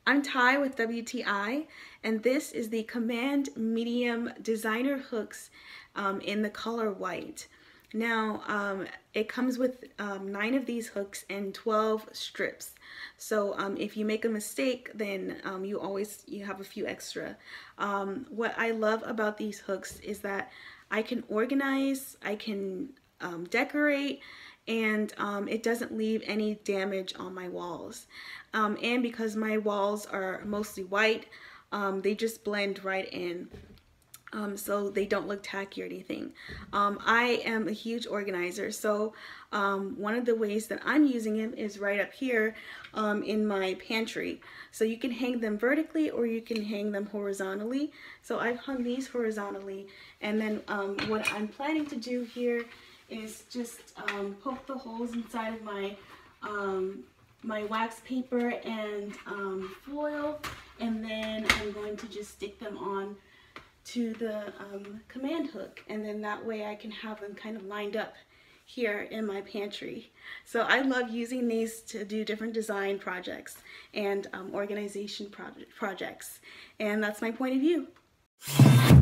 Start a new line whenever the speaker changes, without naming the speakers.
I'm Ty with WTI, and this is the Command Medium Designer Hooks in the color white. Now, it comes with 9 of these hooks and 12 strips. So if you make a mistake, then you have a few extra. What I love about these hooks is that I can organize, I can decorate, and it doesn't leave any damage on my walls. And because my walls are mostly white, they just blend right in. So they don't look tacky or anything. I am a huge organizer, so one of the ways that I'm using them is right up here in my pantry. So you can hang them vertically or you can hang them horizontally. So I've hung these horizontally, and then what I'm planning to do here is just poke the holes inside of my my wax paper and foil, and then I'm going to just stick them on to the command hook, and then that way I can have them kind of lined up here in my pantry. So I love using these to do different design projects and organization projects, and that's my point of view.